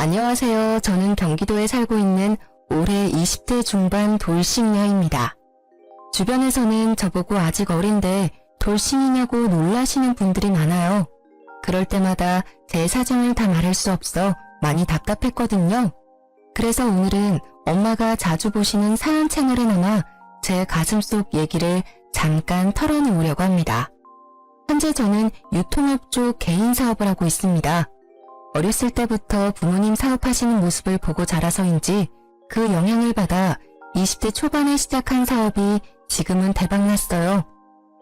안녕하세요. 저는 경기도에 살고 있는 올해 20대 중반 돌싱녀입니다. 주변에서는 저보고 아직 어린데 돌싱이냐고 놀라시는 분들이 많아요. 그럴 때마다 제 사정을 다 말할 수 없어 많이 답답했거든요. 그래서 오늘은 엄마가 자주 보시는 사연 채널에 남아 제 가슴속 얘기를 잠깐 털어놓으려고 합니다. 현재 저는 유통업 쪽 개인 사업을 하고 있습니다. 어렸을 때부터 부모님 사업하시는 모습을 보고 자라서인지 그 영향을 받아 20대 초반에 시작한 사업이 지금은 대박났어요.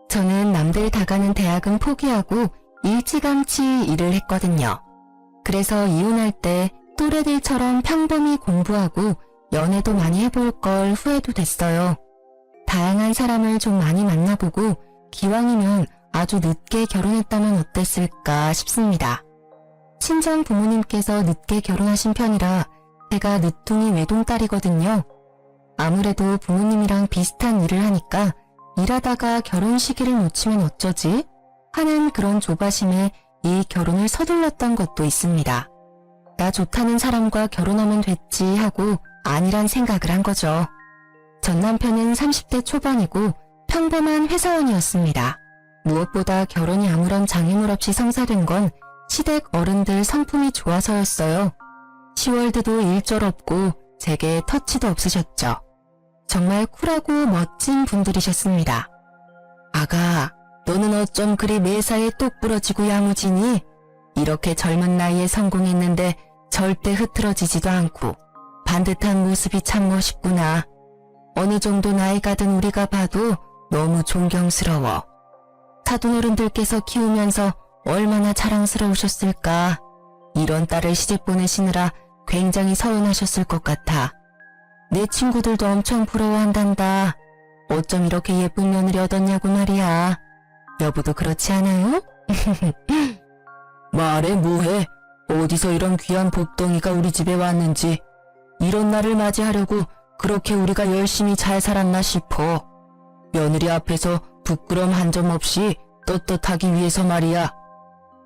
저는 남들 다 가는 대학은 포기하고 일찌감치 일을 했거든요. 그래서 이혼할 때 또래들처럼 평범히 공부하고 연애도 많이 해볼 걸 후회도 됐어요. 다양한 사람을 좀 많이 만나보고 기왕이면 아주 늦게 결혼했다면 어땠을까 싶습니다. 친정 부모님께서 늦게 결혼하신 편이라 제가 늦둥이 외동딸이거든요. 아무래도 부모님이랑 비슷한 일을 하니까 일하다가 결혼 시기를 놓치면 어쩌지? 하는 그런 조바심에 이 결혼을 서둘렀던 것도 있습니다. 나 좋다는 사람과 결혼하면 됐지 하고 아니란 생각을 한 거죠. 전 남편은 30대 초반이고 평범한 회사원이었습니다. 무엇보다 결혼이 아무런 장애물 없이 성사된 건 시댁 어른들 성품이 좋아서였어요. 시월드도 일절 없고 제게 터치도 없으셨죠. 정말 쿨하고 멋진 분들이셨습니다. 아가, 너는 어쩜 그리 매사에 똑 부러지고 야무지니? 이렇게 젊은 나이에 성공했는데 절대 흐트러지지도 않고 반듯한 모습이 참 멋있구나. 어느 정도 나이가 든 우리가 봐도 너무 존경스러워. 사돈어른들께서 키우면서 얼마나 자랑스러우셨을까. 이런 딸을 시집 보내시느라 굉장히 서운하셨을 것 같아. 내 친구들도 엄청 부러워한단다. 어쩜 이렇게 예쁜 며느리 얻었냐고 말이야. 여보도 그렇지 않아요? 말해 뭐해. 어디서 이런 귀한 복덩이가 우리 집에 왔는지. 이런 날을 맞이하려고 그렇게 우리가 열심히 잘 살았나 싶어. 며느리 앞에서 부끄럼 한 점 없이 떳떳하기 위해서 말이야.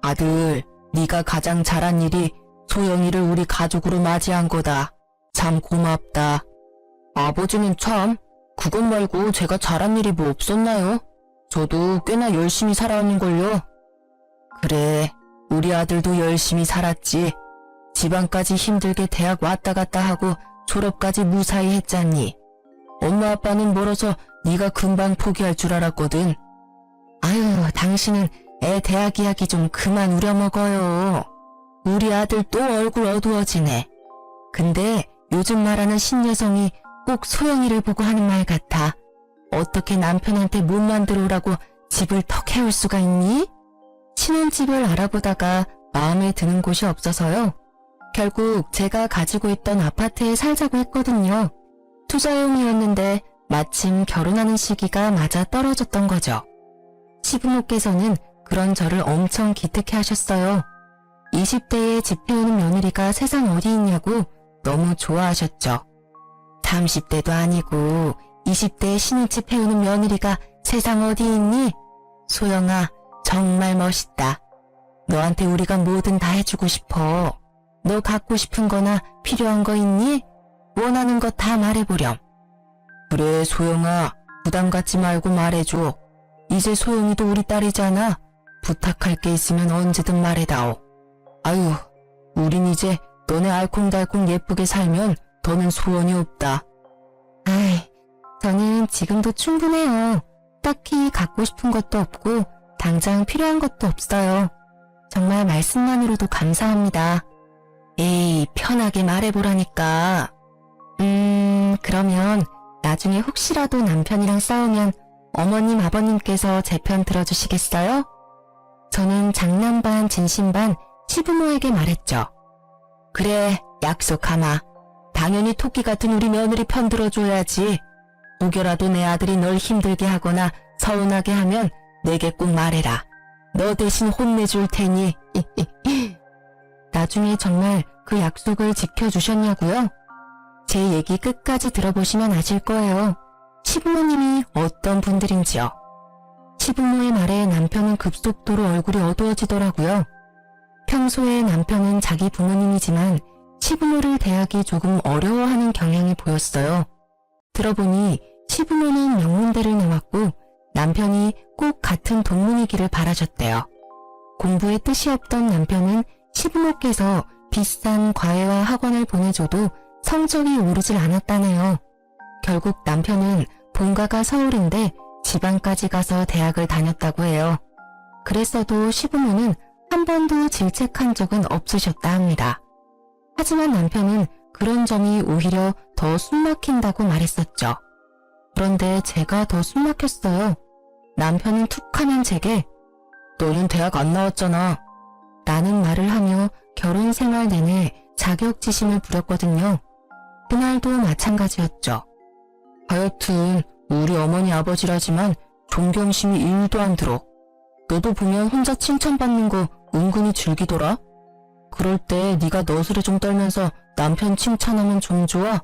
아들, 네가 가장 잘한 일이 소영이를 우리 가족으로 맞이한 거다. 참 고맙다. 아버지는 참, 그것 말고 제가 잘한 일이 뭐 없었나요? 저도 꽤나 열심히 살아왔는걸요. 그래, 우리 아들도 열심히 살았지. 지방까지 힘들게 대학 왔다 갔다 하고 졸업까지 무사히 했잖니. 엄마 아빠는 멀어서 네가 금방 포기할 줄 알았거든. 아유, 당신은 애 대학 이야기 좀 그만 우려먹어요. 우리 아들 또 얼굴 어두워지네. 근데 요즘 말하는 신여성이 꼭 소영이를 보고 하는 말 같아. 어떻게 남편한테 못 만들어 오라고 집을 턱 해올 수가 있니? 신혼집을 알아보다가 마음에 드는 곳이 없어서요. 결국 제가 가지고 있던 아파트에 살자고 했거든요. 투자용이었는데 마침 결혼하는 시기가 맞아 떨어졌던 거죠. 시부모께서는 그런 저를 엄청 기특해 하셨어요. 20대에 집 해오는 며느리가 세상 어디 있냐고 너무 좋아하셨죠. 30대도 아니고 20대에 신혼집 해오는 며느리가 세상 어디 있니? 소영아, 정말 멋있다. 너한테 우리가 뭐든 다 해주고 싶어. 너 갖고 싶은 거나 필요한 거 있니? 원하는 거 다 말해보렴. 그래, 소영아, 부담 갖지 말고 말해줘. 이제 소영이도 우리 딸이잖아. 부탁할 게 있으면 언제든 말해다오. 아유, 우린 이제 너네 알콩달콩 예쁘게 살면 더는 소원이 없다. 아이, 저는 지금도 충분해요. 딱히 갖고 싶은 것도 없고 당장 필요한 것도 없어요. 정말 말씀만으로도 감사합니다. 에이, 편하게 말해보라니까. 그러면 나중에 혹시라도 남편이랑 싸우면 어머님, 아버님께서 제 편 들어주시겠어요? 저는 장난 반 진심 반 시부모에게 말했죠. 그래, 약속하마. 당연히 토끼 같은 우리 며느리 편 들어줘야지. 혹여라도 내 아들이 널 힘들게 하거나 서운하게 하면 내게 꼭 말해라. 너 대신 혼내줄 테니. 나중에 정말 그 약속을 지켜주셨냐고요? 제 얘기 끝까지 들어보시면 아실 거예요. 시부모님이 어떤 분들인지요. 시부모의 말에 남편은 급속도로 얼굴이 어두워지더라고요. 평소에 남편은 자기 부모님이지만 시부모를 대하기 조금 어려워하는 경향이 보였어요. 들어보니 시부모는 명문대를 나왔고 남편이 꼭 같은 동문이기를 바라셨대요. 공부에 뜻이 없던 남편은 시부모께서 비싼 과외와 학원을 보내줘도 성적이 오르질 않았다네요. 결국 남편은 본가가 서울인데 지방까지 가서 대학을 다녔다고 해요. 그랬어도 시부모는 한 번도 질책한 적은 없으셨다 합니다. 하지만 남편은 그런 점이 오히려 더 숨막힌다고 말했었죠. 그런데 제가 더 숨막혔어요. 남편은 툭 하면 제게 너는 대학 안 나왔잖아 라는 말을 하며 결혼 생활 내내 자격지심을 부렸거든요. 그날도 마찬가지였죠. 하여튼 우리 어머니 아버지라지만 존경심이 1도 안 들어. 너도 보면 혼자 칭찬받는 거 은근히 즐기더라. 그럴 때 네가 너스레 떨면서 남편 칭찬하면 좀 좋아?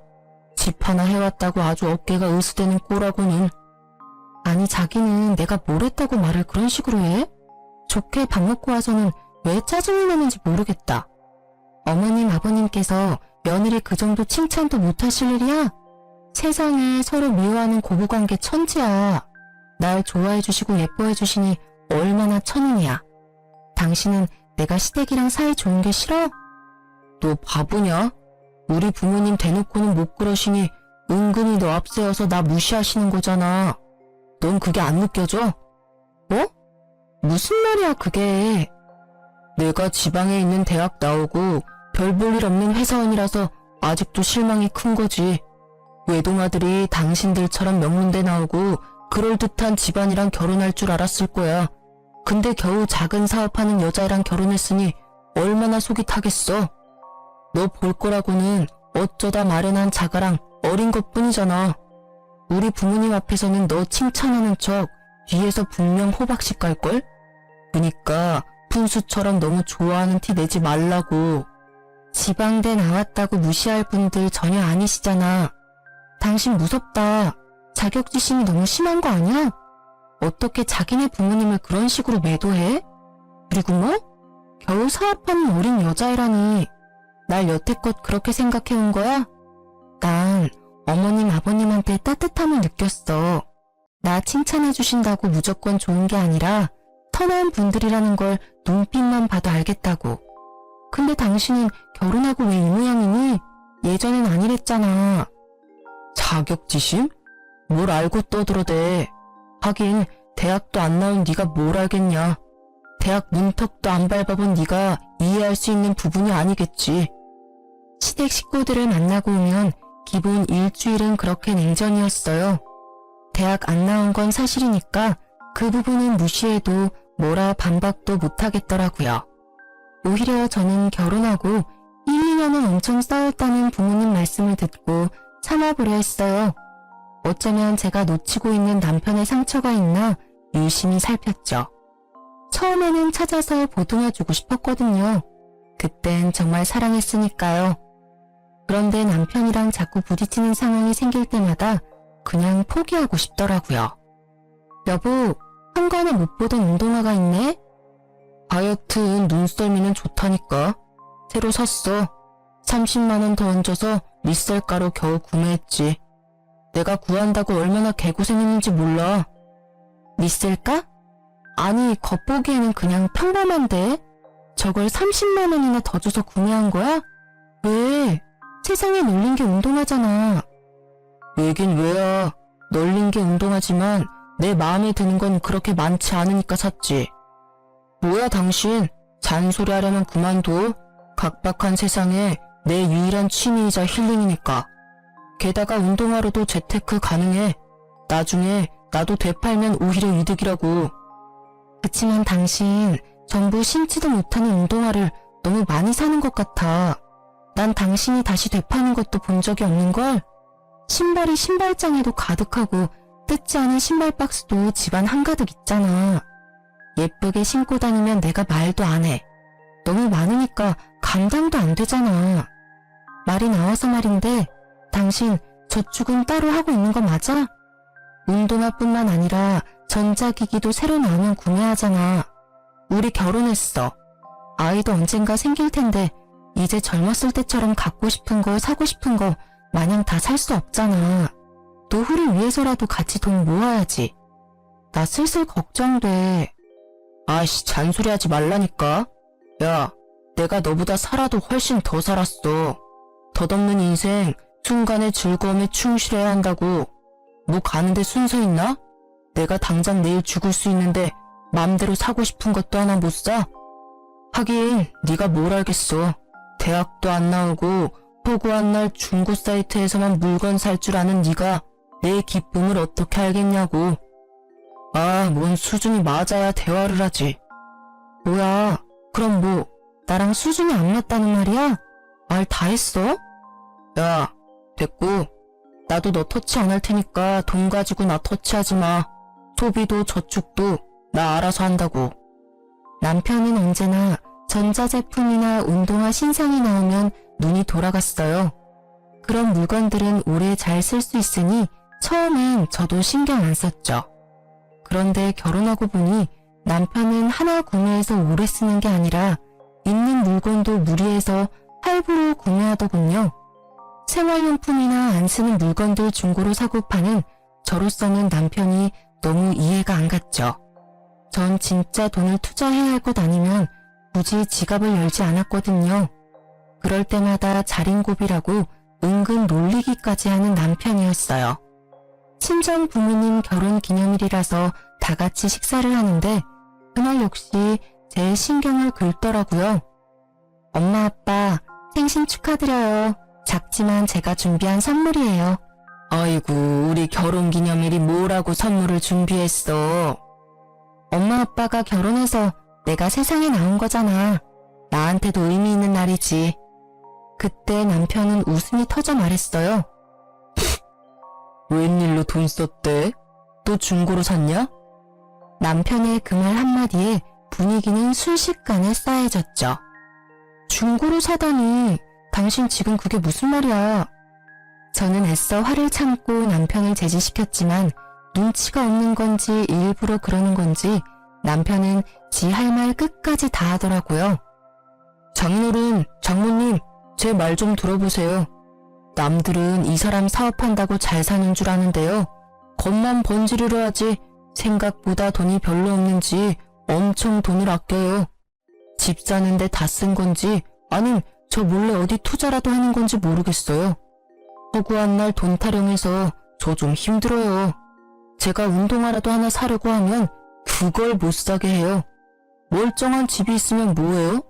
집 하나 해왔다고 아주 어깨가 으스대는 꼴하고는. 아니 자기는 내가 뭘 했다고 말을 그런 식으로 해? 좋게 밥 먹고 와서는 왜 짜증이 나는지 모르겠다. 어머님 아버님께서 며느리 그 정도 칭찬도 못하실 일이야? 세상에 서로 미워하는 고부관계 천지야. 날 좋아해주시고 예뻐해주시니 얼마나 천운이야. 당신은 내가 시댁이랑 사이 좋은 게 싫어? 너 바보냐? 우리 부모님 대놓고는 못 그러시니 은근히 너 앞세워서 나 무시하시는 거잖아. 넌 그게 안 느껴져? 뭐? 무슨 말이야 그게. 내가 지방에 있는 대학 나오고 별 볼 일 없는 회사원이라서 아직도 실망이 큰 거지. 외동아들이 당신들처럼 명문대 나오고 그럴듯한 집안이랑 결혼할 줄 알았을 거야. 근데 겨우 작은 사업하는 여자애랑 결혼했으니 얼마나 속이 타겠어. 너 볼 거라고는 어쩌다 마련한 자가랑 어린 것뿐이잖아. 우리 부모님 앞에서는 너 칭찬하는 척 뒤에서 분명 호박씨 깔걸? 그니까 푼수처럼 너무 좋아하는 티 내지 말라고. 지방대 나왔다고 무시할 분들 전혀 아니시잖아. 당신 무섭다. 자격지심이 너무 심한 거 아니야? 어떻게 자기네 부모님을 그런 식으로 매도해? 그리고 뭐? 겨우 사업하는 어린 여자애라니. 날 여태껏 그렇게 생각해온 거야? 난 어머님 아버님한테 따뜻함을 느꼈어. 나 칭찬해주신다고 무조건 좋은 게 아니라 선한 분들이라는 걸 눈빛만 봐도 알겠다고. 근데 당신은 결혼하고 왜 이 모양이니? 예전엔 아니랬잖아. 자격지심? 뭘 알고 떠들어대. 하긴 대학도 안 나온 네가 뭘 알겠냐. 대학 문턱도 안 밟아본 네가 이해할 수 있는 부분이 아니겠지. 시댁 식구들을 만나고 오면 기본 일주일은 그렇게 냉전이었어요. 대학 안 나온 건 사실이니까 그 부분은 무시해도 뭐라 반박도 못하겠더라고요. 오히려 저는 결혼하고 1, 2년은 엄청 싸웠다는 부모님 말씀을 듣고 참아보려 했어요. 어쩌면 제가 놓치고 있는 남편의 상처가 있나 유심히 살폈죠. 처음에는 찾아서 보듬어주고 싶었거든요. 그땐 정말 사랑했으니까요. 그런데 남편이랑 자꾸 부딪히는 상황이 생길 때마다 그냥 포기하고 싶더라고요. 여보, 한간에 못 보던 운동화가 있네? 하여튼 눈썰미는 좋다니까. 새로 샀어. 30만원 더 얹어서 리셀가로 겨우 구매했지. 내가 구한다고 얼마나 개고생했는지 몰라. 리셀가? 아니 겉보기에는 그냥 평범한데 저걸 30만원이나 더 줘서 구매한 거야? 왜? 세상에 널린 게 운동화잖아. 왜긴 왜야. 널린 게 운동화지만 내 마음에 드는 건 그렇게 많지 않으니까 샀지. 뭐야 당신, 잔소리 하려면 그만둬. 각박한 세상에 내 유일한 취미이자 힐링이니까. 게다가 운동화로도 재테크 가능해. 나중에 나도 되팔면 오히려 이득이라고. 그치만 당신 전부 신지도 못하는 운동화를 너무 많이 사는 것 같아. 난 당신이 다시 되파는 것도 본 적이 없는걸? 신발이 신발장에도 가득하고 뜯지 않은 신발 박스도 집안 한가득 있잖아. 예쁘게 신고 다니면 내가 말도 안 해. 너무 많으니까 감당도 안 되잖아. 말이 나와서 말인데 당신 저축은 따로 하고 있는 거 맞아? 운동화뿐만 아니라 전자기기도 새로 나오면 구매하잖아. 우리 결혼했어. 아이도 언젠가 생길 텐데 이제 젊었을 때처럼 갖고 싶은 거, 사고 싶은 거 마냥 다 살 수 없잖아. 노후를 위해서라도 같이 돈 모아야지. 나 슬슬 걱정돼. 아이씨, 잔소리하지 말라니까. 야, 내가 너보다 살아도 훨씬 더 살았어. 덧없는 인생, 순간의 즐거움에 충실해야 한다고. 뭐 가는데 순서 있나? 내가 당장 내일 죽을 수 있는데 맘대로 사고 싶은 것도 하나 못 사? 하긴 네가 뭘 알겠어. 대학도 안 나오고 허구한 날 중고 사이트에서만 물건 살 줄 아는 네가 내 기쁨을 어떻게 알겠냐고. 아, 뭔 수준이 맞아야 대화를 하지. 뭐야, 그럼 뭐 나랑 수준이 안 맞다는 말이야? 말 다 했어? 야, 됐고. 나도 너 터치 안 할 테니까 돈 가지고 나 터치하지 마. 소비도 저축도 나 알아서 한다고. 남편은 언제나 전자제품이나 운동화 신상이 나오면 눈이 돌아갔어요. 그런 물건들은 오래 잘 쓸 수 있으니 처음엔 저도 신경 안 썼죠. 그런데 결혼하고 보니 남편은 하나 구매해서 오래 쓰는 게 아니라 있는 물건도 무리해서 할부로 구매하더군요. 생활용품이나 안 쓰는 물건들 중고로 사고 파는 저로서는 남편이 너무 이해가 안 갔죠. 전 진짜 돈을 투자해야 할 것 아니면 굳이 지갑을 열지 않았거든요. 그럴 때마다 자린고비라고 은근 놀리기까지 하는 남편이었어요. 친정 부모님 결혼 기념일이라서 다 같이 식사를 하는데 그날 역시 제 신경을 긁더라고요. 엄마 아빠 생신 축하드려요. 작지만 제가 준비한 선물이에요. 아이고, 우리 결혼 기념일이 뭐라고 선물을 준비했어. 엄마 아빠가 결혼해서 내가 세상에 나온 거잖아. 나한테도 의미 있는 날이지. 그때 남편은 웃음이 터져 말했어요. 웬일로 돈 썼대? 또 중고로 샀냐? 남편의 그 말 한마디에 분위기는 순식간에 싸해졌죠. 중고로 사다니, 당신 지금 그게 무슨 말이야? 저는 애써 화를 참고 남편을 제지시켰지만 눈치가 없는 건지 일부러 그러는 건지 남편은 지 할 말 끝까지 다 하더라고요. 장인어른, 장모님, 제 말 좀 들어보세요. 남들은 이 사람 사업한다고 잘 사는 줄 아는데요. 겉만 번지르르 하지 생각보다 돈이 별로 없는지 엄청 돈을 아껴요. 집 사는데 다 쓴 건지 아님 저 몰래 어디 투자라도 하는 건지 모르겠어요. 허구한 날 돈 타령해서 저 좀 힘들어요. 제가 운동화라도 하나 사려고 하면 그걸 못 사게 해요. 멀쩡한 집이 있으면 뭐해요?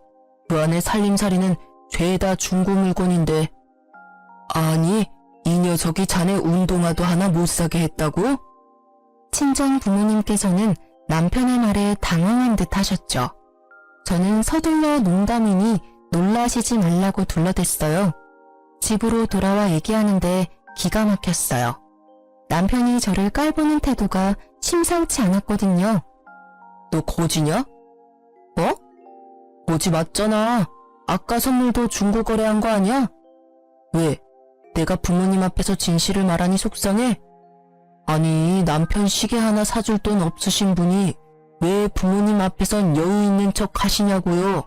그 안에 살림살이는 죄다 중고 물건인데. 아니, 이 녀석이 자네 운동화도 하나 못 사게 했다고? 친정 부모님께서는 남편의 말에 당황한 듯 하셨죠. 저는 서둘러 농담이니 놀라시지 말라고 둘러댔어요. 집으로 돌아와 얘기하는데 기가 막혔어요. 남편이 저를 깔보는 태도가 심상치 않았거든요. 너 거지냐? 어? 거지 맞잖아. 아까 선물도 중고 거래한 거 아니야? 왜? 내가 부모님 앞에서 진실을 말하니 속상해? 아니, 남편 시계 하나 사줄 돈 없으신 분이 왜 부모님 앞에선 여유 있는 척 하시냐고요?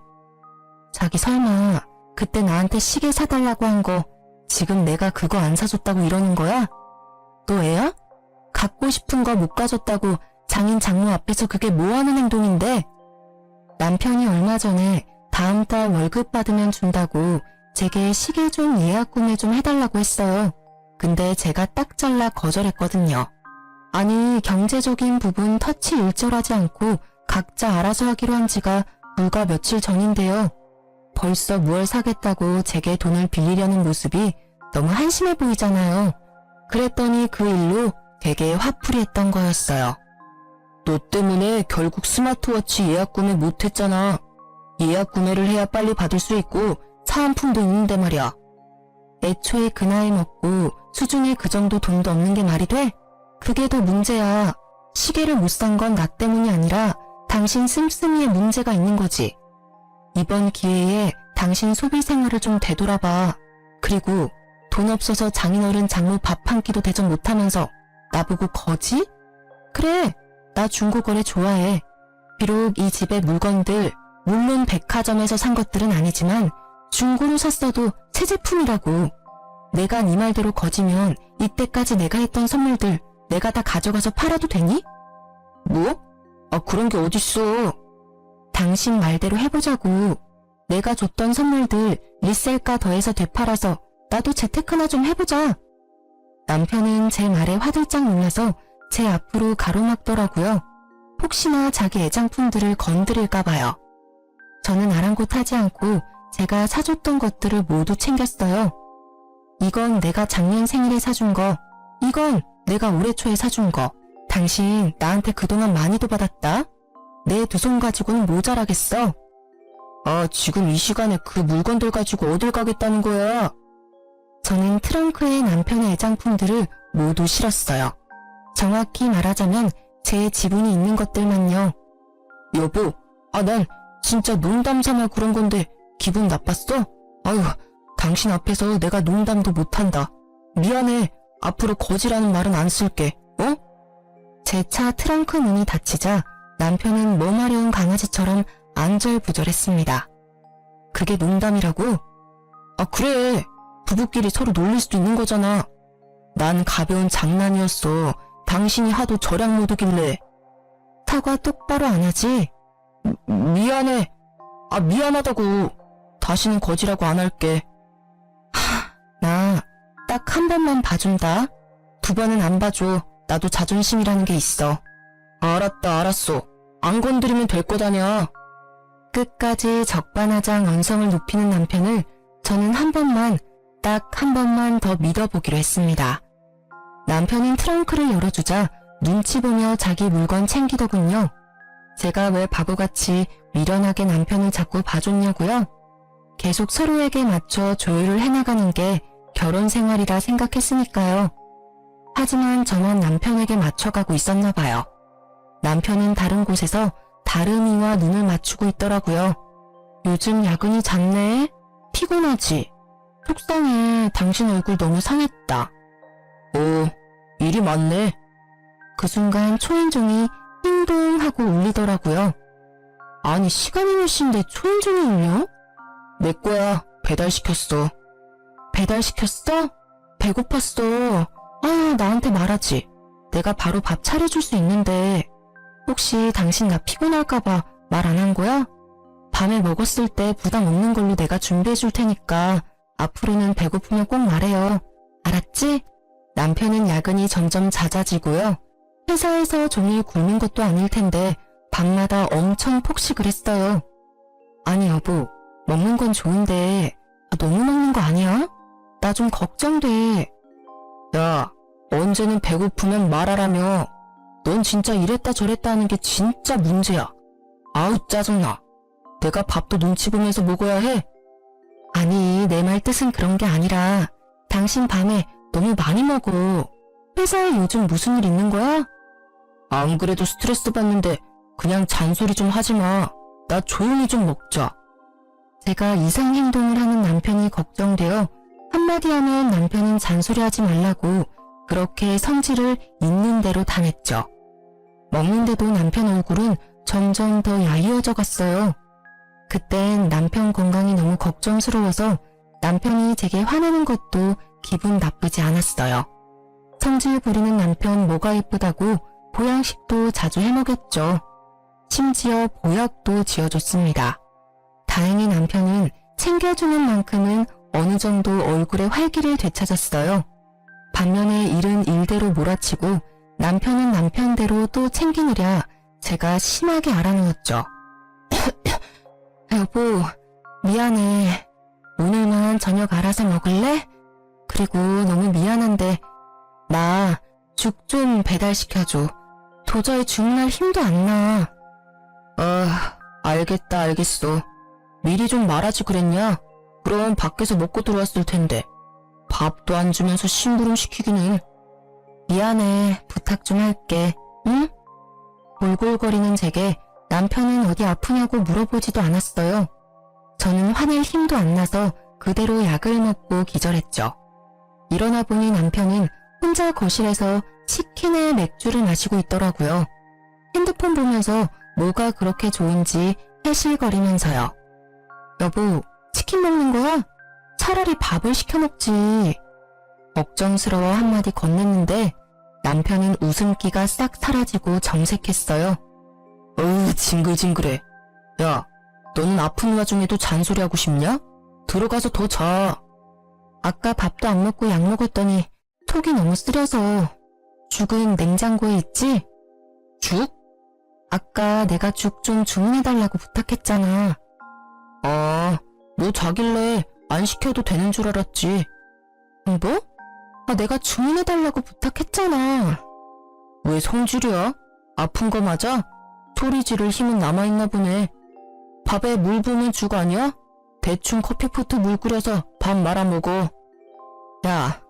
자기 설마 그때 나한테 시계 사달라고 한 거 지금 내가 그거 안 사줬다고 이러는 거야? 너 애야? 갖고 싶은 거 못 가졌다고 장인 장모 앞에서 그게 뭐하는 행동인데? 남편이 얼마 전에 다음 달 월급 받으면 준다고 제게 시계 좀 예약 구매 좀 해달라고 했어요. 근데 제가 딱 잘라 거절했거든요. 아니, 경제적인 부분 터치 일절하지 않고 각자 알아서 하기로 한 지가 불과 며칠 전인데요. 벌써 뭘 사겠다고 제게 돈을 빌리려는 모습이 너무 한심해 보이잖아요. 그랬더니 그 일로 되게 화풀이 했던 거였어요. 너 때문에 결국 스마트워치 예약 구매 못했잖아. 예약 구매를 해야 빨리 받을 수 있고 사은품도 있는데 말이야. 애초에 그 나이 먹고 수중에 그 정도 돈도 없는 게 말이 돼? 그게 더 문제야. 시계를 못 산 건 나 때문이 아니라 당신 씀씀이에 문제가 있는 거지. 이번 기회에 당신 소비 생활을 좀 되돌아봐. 그리고 돈 없어서 장인어른 장모 밥 한 끼도 대접 못하면서 나보고 거지? 그래, 나 중고거래 좋아해. 비록 이 집의 물건들, 물론 백화점에서 산 것들은 아니지만 중고로 샀어도 새 제품이라고. 내가 네 말대로 거지면 이때까지 내가 했던 선물들 내가 다 가져가서 팔아도 되니? 뭐? 그런 게 어딨어. 당신 말대로 해보자고. 내가 줬던 선물들 리셀가 더해서 되팔아서 나도 재테크나 좀 해보자. 남편은 제 말에 화들짝 놀라서 제 앞으로 가로막더라고요. 혹시나 자기 애장품들을 건드릴까봐요. 저는 아랑곳하지 않고 제가 사줬던 것들을 모두 챙겼어요. 이건 내가 작년 생일에 사준 거, 이건 내가 올해 초에 사준 거. 당신 나한테 그동안 많이도 받았다. 내 두 손 가지고는 모자라겠어. 지금 이 시간에 그 물건들 가지고 어딜 가겠다는 거야? 저는 트렁크에 남편의 애장품들을 모두 실었어요. 정확히 말하자면 제 지분이 있는 것들만요. 여보, 난 진짜 농담 삼아 그런 건데 기분 나빴어? 아유, 당신 앞에서 내가 농담도 못한다. 미안해. 앞으로 거지라는 말은 안 쓸게. 제 차 트렁크 문이 닫히자 남편은 머마려운 강아지처럼 안절부절했습니다. 그게 농담이라고? 그래. 부부끼리 서로 놀릴 수도 있는 거잖아. 난 가벼운 장난이었어. 당신이 하도 절약 모드길래. 사과 똑바로 안 하지? 미안해. 미안하다고. 다시는 거지라고 안 할게. 나 딱 한 번만 봐준다. 두 번은 안 봐줘. 나도 자존심이라는 게 있어. 알았다, 알았어. 안 건드리면 될 거다냐. 끝까지 적반하장 언성을 높이는 남편을 저는 한 번만, 딱 한 번만 더 믿어보기로 했습니다. 남편은 트렁크를 열어주자 눈치 보며 자기 물건 챙기더군요. 제가 왜 바보같이 미련하게 남편을 자꾸 봐줬냐고요? 계속 서로에게 맞춰 조율을 해나가는 게 결혼 생활이라 생각했으니까요. 하지만 저만 남편에게 맞춰가고 있었나 봐요. 남편은 다른 곳에서 다른 이와 눈을 맞추고 있더라고요. 요즘 야근이 잦네? 피곤하지? 속상해. 당신 얼굴 너무 상했다. 일이 많네. 그 순간 초인종이 띵동 하고 울리더라고요. 아니, 시간이 몇 시인데 초인종이 울려? 내 거야. 배달시켰어. 배달시켰어? 배고팠어. 나한테 말하지. 내가 바로 밥 차려줄 수 있는데. 혹시 당신 나 피곤할까봐 말 안 한 거야? 밤에 먹었을 때 부담 없는 걸로 내가 준비해줄 테니까 앞으로는 배고프면 꼭 말해요. 알았지? 남편은 야근이 점점 잦아지고요. 회사에서 종일 굶는 것도 아닐 텐데 밤마다 엄청 폭식을 했어요. 아니 여보, 먹는 건 좋은데 너무 먹는 거 아니야? 나 좀 걱정돼. 야, 언제는 배고프면 말하라며. 넌 진짜 이랬다 저랬다 하는 게 진짜 문제야. 아우 짜증나. 내가 밥도 눈치 보면서 먹어야 해? 아니, 내 말 뜻은 그런 게 아니라 당신 밤에 너무 많이 먹어. 회사에 요즘 무슨 일 있는 거야? 안 그래도 스트레스 받는데 그냥 잔소리 좀 하지 마. 나 조용히 좀 먹자. 제가 이상 행동을 하는 남편이 걱정되어 한마디 하면 남편은 잔소리하지 말라고 그렇게 성질을 있는 대로 당했죠. 먹는데도 남편 얼굴은 점점 더 야위어져 갔어요. 그땐 남편 건강이 너무 걱정스러워서 남편이 제게 화내는 것도 기분 나쁘지 않았어요. 성질 부리는 남편 뭐가 예쁘다고 보양식도 자주 해먹였죠. 심지어 보약도 지어줬습니다. 다행히 남편은 챙겨주는 만큼은 어느 정도 얼굴에 활기를 되찾았어요. 반면에 일은 일대로 몰아치고 남편은 남편대로 또 챙기느랴 제가 심하게 알아누웠죠. 여보, 미안해. 오늘만 저녁 알아서 먹을래? 그리고 너무 미안한데 나 죽 좀 배달시켜줘. 도저히 죽는 힘도 안 나. 알겠다, 알겠어. 미리 좀 말하지 그랬냐? 그럼 밖에서 먹고 들어왔을 텐데. 밥도 안 주면서 심부름 시키기는. 미안해, 부탁 좀 할게. 응? 골골거리는 제게 남편은 어디 아프냐고 물어보지도 않았어요. 저는 화낼 힘도 안 나서 그대로 약을 먹고 기절했죠. 일어나 보니 남편은 혼자 거실에서 치킨에 맥주를 마시고 있더라고요. 핸드폰 보면서 뭐가 그렇게 좋은지 해실거리면서요. 여보, 치킨 먹는 거야? 차라리 밥을 시켜 먹지. 걱정스러워 한마디 건넸는데 남편은 웃음기가 싹 사라지고 정색했어요. 어우, 징글징글해. 야, 너는 아픈 와중에도 잔소리하고 싶냐? 들어가서 더 자. 아까 밥도 안 먹고 약 먹었더니 속이 너무 쓰려서. 죽은 냉장고에 있지? 죽? 아까 내가 죽 좀 주문해달라고 부탁했잖아. 아, 너 자길래 안 시켜도 되는 줄 알았지. 뭐? 아, 내가 주문해달라고 부탁했잖아. 왜 성질이야? 아픈 거 맞아? 소리 지를 힘은 남아있나 보네. 밥에 물 부으면 죽 아니야? 대충 커피포트 물 끓여서 밥 말아 먹어. 야,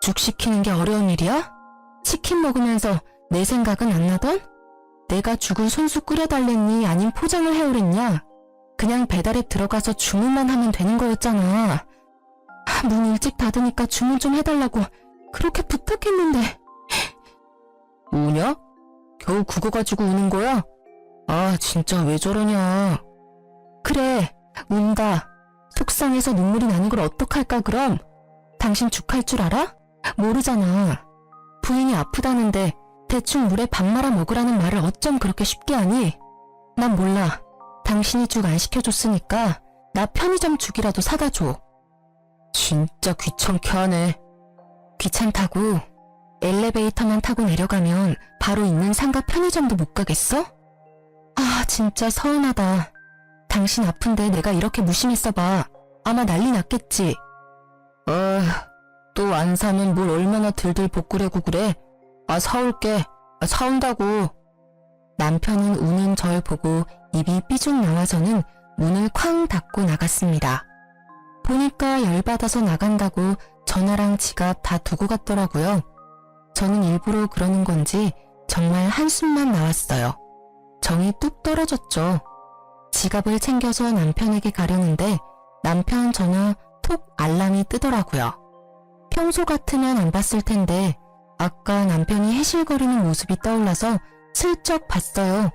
죽 시키는 게 어려운 일이야? 치킨 먹으면서 내 생각은 안 나던? 내가 죽을 손수 끓여달랬니? 아님 포장을 해오랬냐? 그냥 배달앱 들어가서 주문만 하면 되는 거였잖아. 문 일찍 닫으니까 주문 좀 해달라고 그렇게 부탁했는데. 우냐? 겨우 그거 가지고 우는 거야? 아, 진짜 왜 저러냐. 그래, 운다. 속상해서 눈물이 나는 걸 어떡할까 그럼? 당신 죽 할 줄 알아? 모르잖아. 부인이 아프다는데 대충 물에 밥 말아 먹으라는 말을 어쩜 그렇게 쉽게 하니? 난 몰라. 당신이 죽 안 시켜줬으니까 나 편의점 죽이라도 사다 줘. 진짜 귀찮게 하네. 귀찮다고? 엘리베이터만 타고 내려가면 바로 있는 상가 편의점도 못 가겠어? 아, 진짜 서운하다. 당신 아픈데 내가 이렇게 무심했어봐. 아마 난리 났겠지. 또 안 사면 뭘 얼마나 들들 볶으려고 그래. 아, 사올게. 아, 사온다고. 남편은 우는 절 보고 입이 삐죽 나와서는 문을 쾅 닫고 나갔습니다. 보니까 열받아서 나간다고 전화랑 지갑 다 두고 갔더라고요. 저는 일부러 그러는 건지 정말 한숨만 나왔어요. 정이 뚝 떨어졌죠. 지갑을 챙겨서 남편에게 가려는데 남편 전화 톡 알람이 뜨더라고요. 평소 같으면 안 봤을 텐데 아까 남편이 해실거리는 모습이 떠올라서 슬쩍 봤어요.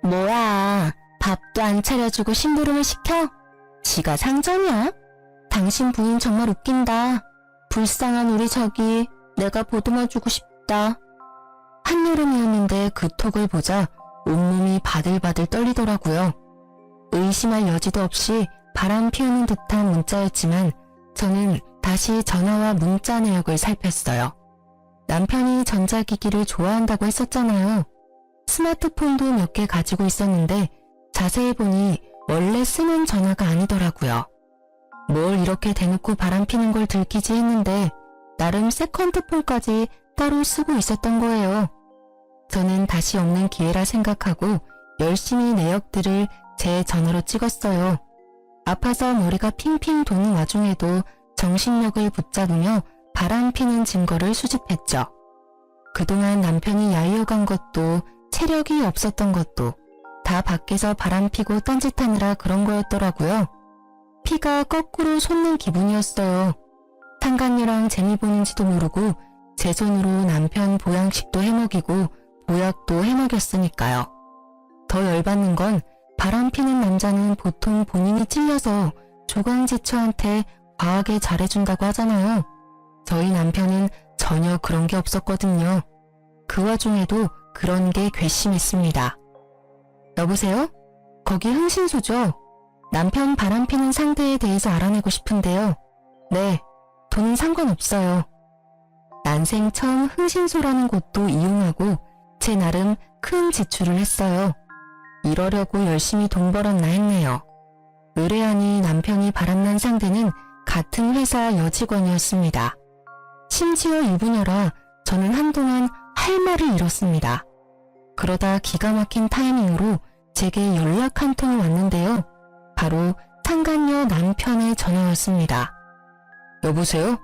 뭐야, 밥도 안 차려주고 심부름을 시켜? 지가 상점이야? 당신 부인 정말 웃긴다. 불쌍한 우리 저기, 내가 보듬어주고 싶다. 한여름이었는데 그 톡을 보자 온몸이 바들바들 떨리더라고요. 의심할 여지도 없이 바람 피우는 듯한 문자였지만 저는 다시 전화와 문자 내역을 살폈어요. 남편이 전자기기를 좋아한다고 했었잖아요. 스마트폰도 몇 개 가지고 있었는데 자세히 보니 원래 쓰는 전화가 아니더라고요. 뭘 이렇게 대놓고 바람피는 걸 들키지 했는데 나름 세컨드폰까지 따로 쓰고 있었던 거예요. 저는 다시 없는 기회라 생각하고 열심히 내역들을 제 전화로 찍었어요. 아파서 머리가 핑핑 도는 와중에도 정신력을 붙잡으며 바람피는 증거를 수집했죠. 그동안 남편이 야유어간 것도 체력이 없었던 것도 다 밖에서 바람피고 딴짓하느라 그런 거였더라고요. 피가 거꾸로 솟는 기분이었어요. 상간녀랑 재미 보는지도 모르고 제 손으로 남편 보양식도 해먹이고 보약도 해먹였으니까요. 더 열받는 건 바람피는 남자는 보통 본인이 찔려서 조강지처한테 과하게 잘해준다고 하잖아요. 저희 남편은 전혀 그런 게 없었거든요. 그 와중에도 그런 게 괘씸했습니다. 여보세요? 거기 흥신소죠? 남편 바람피는 상대에 대해서 알아내고 싶은데요. 네, 돈은 상관없어요. 난생 처음 흥신소라는 곳도 이용하고 제 나름 큰 지출을 했어요. 이러려고 열심히 돈 벌었나 했네요. 의뢰하니 남편이 바람난 상대는 같은 회사 여직원이었습니다. 심지어 유부녀라 저는 한동안 할 말을 잃었습니다. 그러다 기가 막힌 타이밍으로 제게 연락 한 통이 왔는데요. 바로 상간녀 남편의 전화였습니다. 여보세요?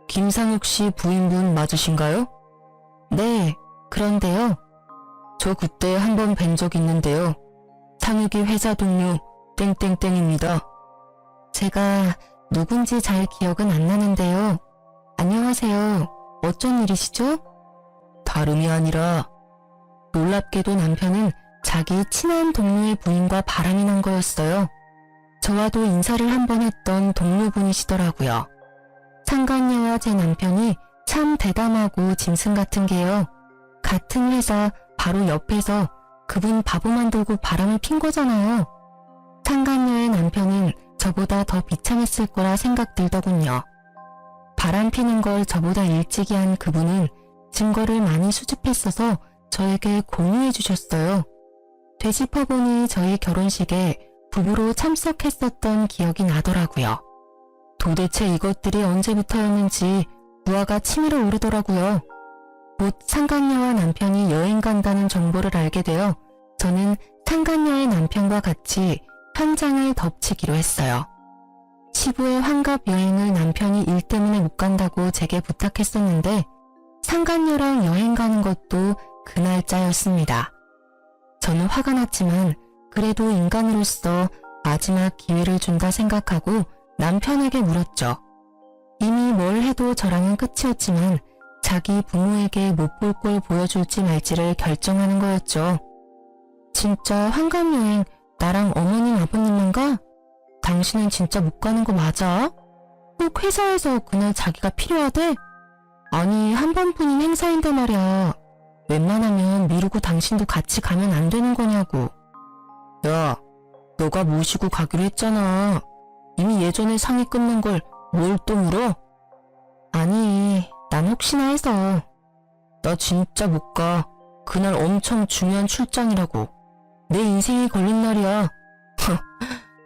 김상욱 씨 부인분 맞으신가요? 네, 그런데요. 저 그때 한 번 뵌 적 있는데요. 상욱이 회사 동료 땡땡땡입니다. 제가 누군지 잘 기억은 안 나는데요. 안녕하세요. 어쩐 일이시죠? 다름이 아니라 놀랍게도 남편은 자기 친한 동료의 부인과 바람이 난 거였어요. 저와도 인사를 한 번 했던 동료분이시더라고요. 상간녀와 제 남편이 참 대담하고 짐승 같은 게요. 같은 회사 바로 옆에서 그분 바보 만들고 바람을 핀 거잖아요. 상간녀의 남편은 저보다 더 비참했을 거라 생각 들더군요. 바람 피는 걸 저보다 일찍이 한 그분은 증거를 많이 수집했어서 저에게 공유해 주셨어요. 되짚어보니 저희 결혼식에 부부로 참석했었던 기억이 나더라고요. 도대체 이것들이 언제부터였는지 무화가 치밀어 오르더라고요. 곧 상간녀와 남편이 여행 간다는 정보를 알게 되어 저는 상간녀의 남편과 같이 현장을 덮치기로 했어요. 시부의 환갑 여행을 남편이 일 때문에 못 간다고 제게 부탁했었는데 상간녀랑 여행 가는 것도 그 날짜였습니다. 저는 화가 났지만 그래도 인간으로서 마지막 기회를 준다 생각하고 남편에게 물었죠. 이미 뭘 해도 저랑은 끝이었지만 자기 부모에게 못 볼 걸 보여줄지 말지를 결정하는 거였죠. 진짜 환갑여행 나랑 어머님 아버님만 가? 당신은 진짜 못 가는 거 맞아? 꼭 회사에서 그날 자기가 필요하대? 아니 한 번뿐인 행사인데 말이야. 웬만하면 미루고 당신도 같이 가면 안 되는 거냐고. 야, 너가 모시고 가기로 했잖아. 이미 예전에 상의 끝난 걸 뭘 또 물어? 아니, 난 혹시나 해서. 나 진짜 못 가. 그날 엄청 중요한 출장이라고. 내 인생이 걸린 날이야.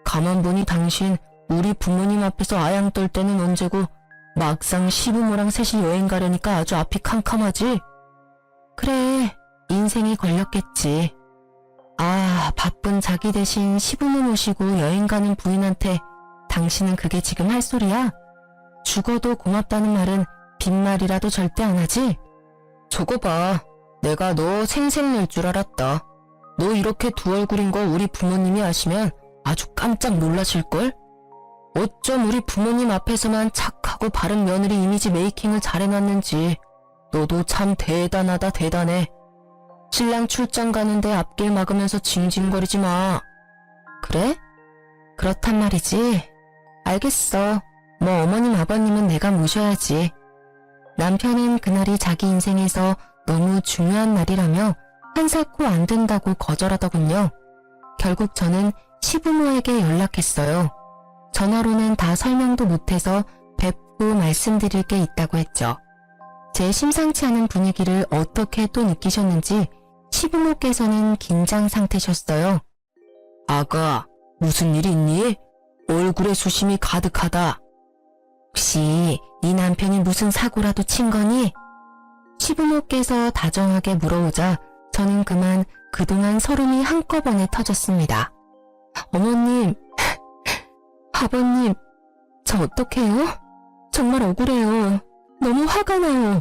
가만 보니 당신 우리 부모님 앞에서 아양 떨 때는 언제고 막상 시부모랑 셋이 여행 가려니까 아주 앞이 캄캄하지? 그래, 인생이 걸렸겠지. 아, 바쁜 자기 대신 시부모 모시고 여행 가는 부인한테 당신은 그게 지금 할 소리야? 죽어도 고맙다는 말은 빈말이라도 절대 안 하지? 저거 봐. 내가 너 생색 낼 줄 알았다. 너 이렇게 두 얼굴인 거 우리 부모님이 아시면 아주 깜짝 놀라실걸? 어쩜 우리 부모님 앞에서만 착하고 바른 며느리 이미지 메이킹을 잘해놨는지. 너도 참 대단하다 대단해. 신랑 출장 가는데 앞길 막으면서 징징거리지 마. 그래? 그렇단 말이지. 알겠어. 뭐 어머님 아버님은 내가 모셔야지. 남편은 그날이 자기 인생에서 너무 중요한 날이라며 한사코 안 된다고 거절하더군요. 결국 저는 시부모에게 연락했어요. 전화로는 다 설명도 못해서 뵙고 말씀드릴 게 있다고 했죠. 제 심상치 않은 분위기를 어떻게 또 느끼셨는지 시부모께서는 긴장 상태셨어요. 아가, 무슨 일 있니? 얼굴에 수심이 가득하다. 혹시 네 남편이 무슨 사고라도 친 거니? 시부모께서 다정하게 물어오자 저는 그만 그동안 서름이 한꺼번에 터졌습니다. 어머님, 아버님, 저 어떡해요? 정말 억울해요. 너무 화가 나요.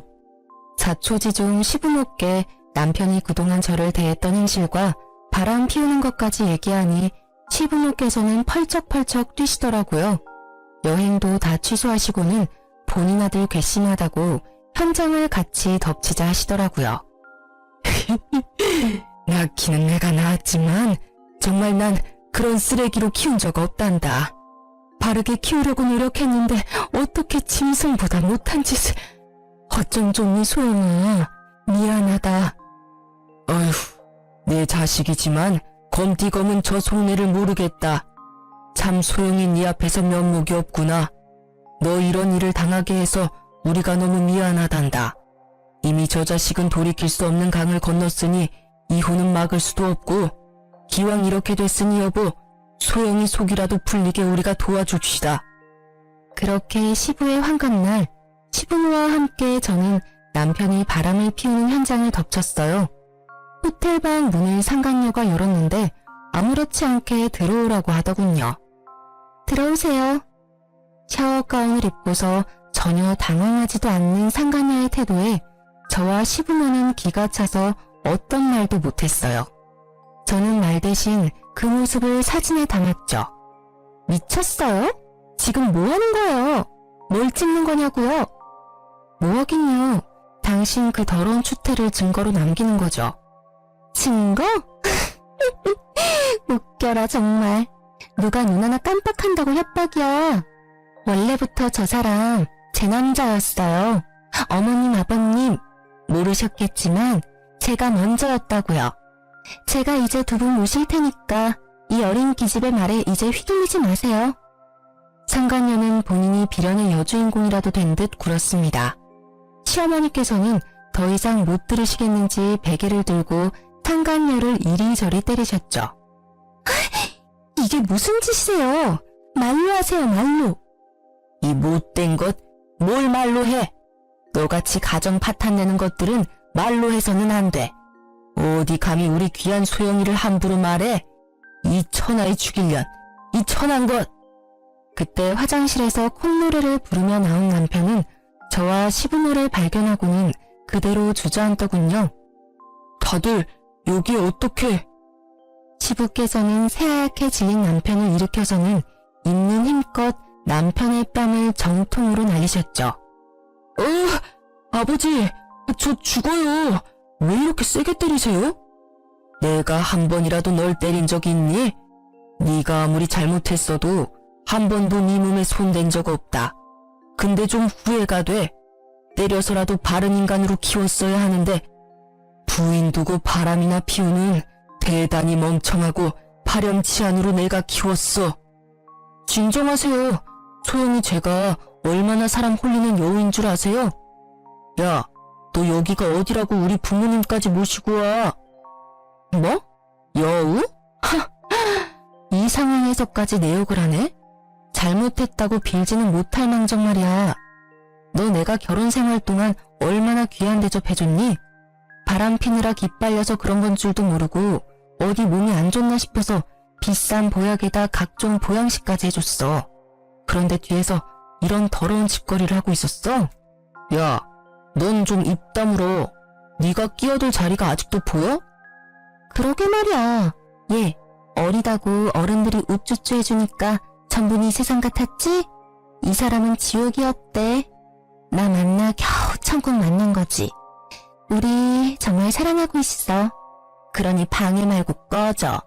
자초지종 시부모께 남편이 그동안 저를 대했던 행실과 바람 피우는 것까지 얘기하니 시부모께서는 펄쩍펄쩍 뛰시더라고요. 여행도 다 취소하시고는 본인 아들 괘씸하다고 현장을 같이 덮치자 하시더라고요. 낳기는 내가 낳았지만 정말 난 그런 쓰레기로 키운 적 없단다. 바르게 키우려고 노력했는데 어떻게 짐승보다 못한 짓을. 어쩜 좋니 소영아. 미안하다. 어휴, 내 자식이지만 검디검은 저 속내를 모르겠다. 참 소영이 네 앞에서 면목이 없구나. 너 이런 일을 당하게 해서 우리가 너무 미안하단다. 이미 저 자식은 돌이킬 수 없는 강을 건넜으니 이혼은 막을 수도 없고 기왕 이렇게 됐으니 여보, 소영이 속이라도 풀리게 우리가 도와줍시다. 그렇게 시부의 환갑날 시부모와 함께 저는 남편이 바람을 피우는 현장을 덮쳤어요. 호텔방 문을 상간녀가 열었는데 아무렇지 않게 들어오라고 하더군요. 들어오세요. 샤워 가운을 입고서 전혀 당황하지도 않는 상간녀의 태도에 저와 시부모는 기가 차서 어떤 말도 못했어요. 저는 말 대신 그 모습을 사진에 담았죠. 미쳤어요? 지금 뭐 하는 거예요? 뭘 찍는 거냐고요? 뭐 하긴요. 당신 그 더러운 추태를 증거로 남기는 거죠. 증거? 웃겨라 정말. 누가 눈 하나 깜빡한다고 협박이야. 원래부터 저 사람 제 남자였어요. 어머님, 아버님 모르셨겠지만 제가 먼저였다고요. 제가 이제 두 분 모실 테니까 이 어린 기집애 말에 이제 휘둘리지 마세요. 상간녀는 본인이 비련의 여주인공이라도 된 듯 굴었습니다. 시어머니께서는 더 이상 못 들으시겠는지 베개를 들고 상간녀를 이리저리 때리셨죠. 이게 무슨 짓이세요? 말로 하세요, 말로. 이 못된 것, 뭘 말로 해? 너같이 가정 파탄 내는 것들은 말로 해서는 안 돼. 어디 감히 우리 귀한 소영이를 함부로 말해? 이 천하의 죽일년, 이 천한 것. 그때 화장실에서 콧노래를 부르며 나온 남편은 저와 시부모를 발견하고는 그대로 주저앉더군요. 다들 여기 어떻게? 시부께서는 새하얗게 질린 남편을 일으켜서는 있는 힘껏 남편의 뺨을 정통으로 날리셨죠. 아버지, 저 죽어요. 왜 이렇게 세게 때리세요? 내가 한 번이라도 널 때린 적이 있니? 네가 아무리 잘못했어도 한 번도 네 몸에 손댄 적 없다. 근데 좀 후회가 돼. 때려서라도 바른 인간으로 키웠어야 하는데 부인 두고 바람이나 피우는 대단히 멍청하고 파렴치한으로 내가 키웠어. 진정하세요. 소영이 제가 얼마나 사람 홀리는 여우인 줄 아세요? 야, 너 여기가 어디라고 우리 부모님까지 모시고 와. 뭐? 여우? 이 상황에서까지 내 욕을 하네? 잘못했다고 빌지는 못할 망정 말이야. 너 내가 결혼 생활 동안 얼마나 귀한 대접해줬니? 바람 피느라 기빨려서 그런 건 줄도 모르고 어디 몸이 안 좋나 싶어서 비싼 보약에다 각종 보양식까지 해줬어. 그런데 뒤에서 이런 더러운 짓거리를 하고 있었어? 야, 넌 좀 입 다물어. 네가 끼어들 자리가 아직도 보여? 그러게 말이야. 얘 어리다고 어른들이 우쭈쭈 해주니까 전부 네 세상 같았지? 이 사람은 지옥이었대. 나 만나 겨우 천국 만난 거지. 우리 정말 사랑하고 있어. 그러니 방해 말고 꺼져.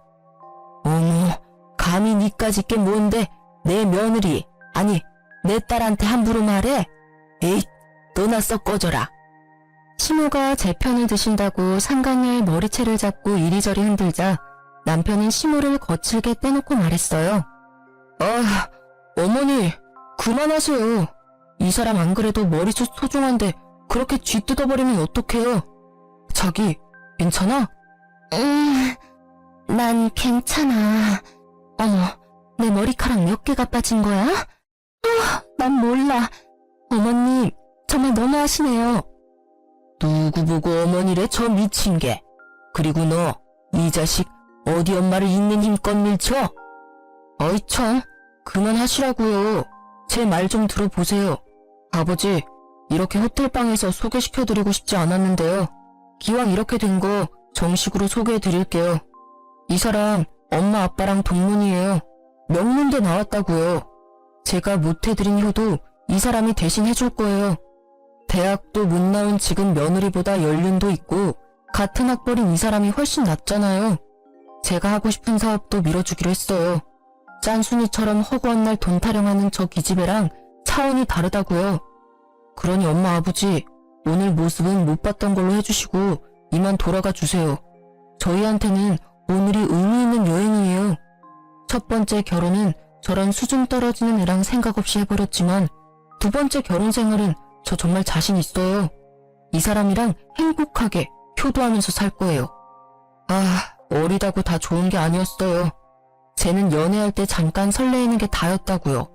어머, 감히 니까짓 게 뭔데 내 며느리, 아니 내 딸한테 함부로 말해? 에잇, 너나 썩 꺼져라. 시모가 제 편을 드신다고 상간녀의 머리채를 잡고 이리저리 흔들자 남편은 시모를 거칠게 떼놓고 말했어요. 어머니, 그만하세요. 이 사람 안 그래도 머리숱 소중한데 그렇게 쥐 뜯어버리면 어떡해요? 자기, 괜찮아? 난 괜찮아. 어머, 내 머리카락 몇 개가 빠진 거야? 난 몰라. 어머님, 정말 너무하시네요. 누구 보고 어머니래 저 미친 게. 그리고 너, 이 자식 어디 엄마를 있는 힘껏 밀쳐? 어이 참, 그만하시라고요. 제 말 좀 들어보세요. 아버지, 이렇게 호텔방에서 소개시켜드리고 싶지 않았는데요. 기왕 이렇게 된 거 정식으로 소개해드릴게요. 이 사람 엄마 아빠랑 동문이에요. 명문대 나왔다고요. 제가 못해드린 효도 이 사람이 대신 해줄 거예요. 대학도 못 나온 지금 며느리보다 연륜도 있고 같은 학벌인 이 사람이 훨씬 낫잖아요. 제가 하고 싶은 사업도 밀어주기로 했어요. 짠순이처럼 허구한 날 돈 타령하는 저 기집애랑 차원이 다르다고요. 그러니 엄마 아버지, 오늘 모습은 못 봤던 걸로 해주시고 이만 돌아가 주세요. 저희한테는 오늘이 의미 있는 여행이에요. 첫 번째 결혼은 저런 수준 떨어지는 애랑 생각 없이 해버렸지만 두 번째 결혼 생활은 저 정말 자신 있어요. 이 사람이랑 행복하게 효도하면서 살 거예요. 어리다고 다 좋은 게 아니었어요. 쟤는 연애할 때 잠깐 설레이는 게 다였다고요.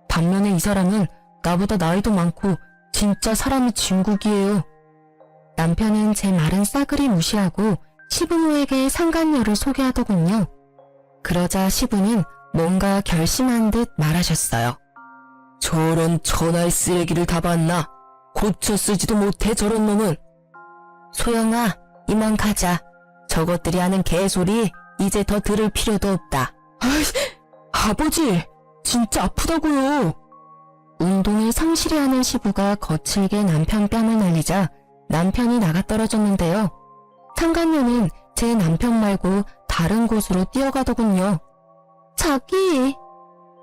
반면에 이 사람은 나보다 나이도 많고 진짜 사람이 진국이에요. 남편은 제 말은 싸그리 무시하고 시부모에게 상간녀를 소개하더군요. 그러자 시부는 뭔가 결심한 듯 말하셨어요. 저런 천하의 쓰레기를 다 봤나? 고쳐 쓰지도 못해 저런 놈은. 소영아, 이만 가자. 저것들이 하는 개소리 이제 더 들을 필요도 없다. 아버지, 진짜 아프다고요. 운동을 성실히 하는 시부가 거칠게 남편 뺨을 날리자 남편이 나가 떨어졌는데요. 상간녀는 제 남편 말고 다른 곳으로 뛰어가더군요. 자기.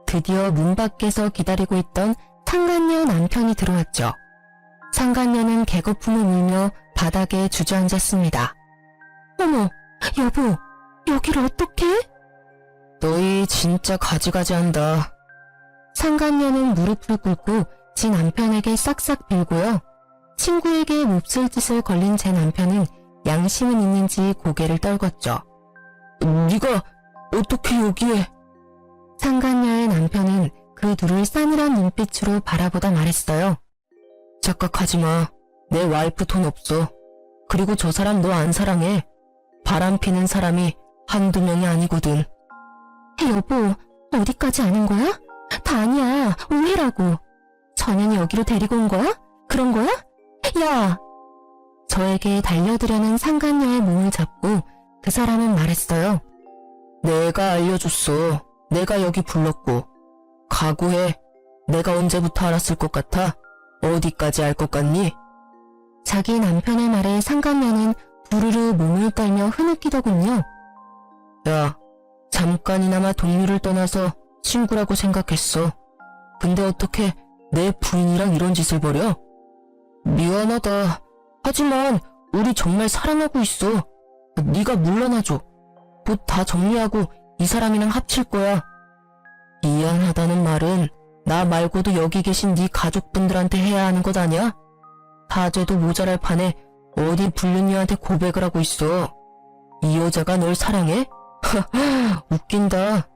드디어 문 밖에서 기다리고 있던 상간녀 남편이 들어왔죠. 상간녀는 개거품을 울며 바닥에 주저앉았습니다. 어머, 여보, 여길 어떡해? 너희 진짜 가지가지한다. 상간녀는 무릎을 꿇고 지 남편에게 싹싹 빌고요. 친구에게 몹쓸 짓을 걸린 제 남편은 양심은 있는지 고개를 떨궜죠. 네가 어떻게 여기에? 상간녀의 남편은 그 둘을 싸늘한 눈빛으로 바라보다 말했어요. 착각하지 마. 내 와이프 돈 없어. 그리고 저 사람 너 안 사랑해. 바람 피는 사람이 한두 명이 아니거든. 여보, 어디까지 아는 거야? 다 아니야. 오해라고. 전현이 여기로 데리고 온 거야? 그런 거야? 야! 저에게 달려들려는 상간녀의 몸을 잡고 그 사람은 말했어요. 내가 알려줬어. 내가 여기 불렀고. 각오해. 내가 언제부터 알았을 것 같아? 어디까지 알 것 같니? 자기 남편의 말에 상간녀는 부르르 몸을 떨며 흐느끼더군요. 야, 잠깐이나마 동료를 떠나서 친구라고 생각했어. 근데 어떻게 내 부인이랑 이런 짓을 벌여? 미안하다. 하지만 우리 정말 사랑하고 있어. 네가 물러나줘. 곧 다 정리하고 이 사람이랑 합칠 거야. 미안하다는 말은 나 말고도 여기 계신 네 가족분들한테 해야 하는 것 아니야? 사죄도 모자랄 판에 어디 불륜녀한테 고백을 하고 있어. 이 여자가 널 사랑해? 웃긴다.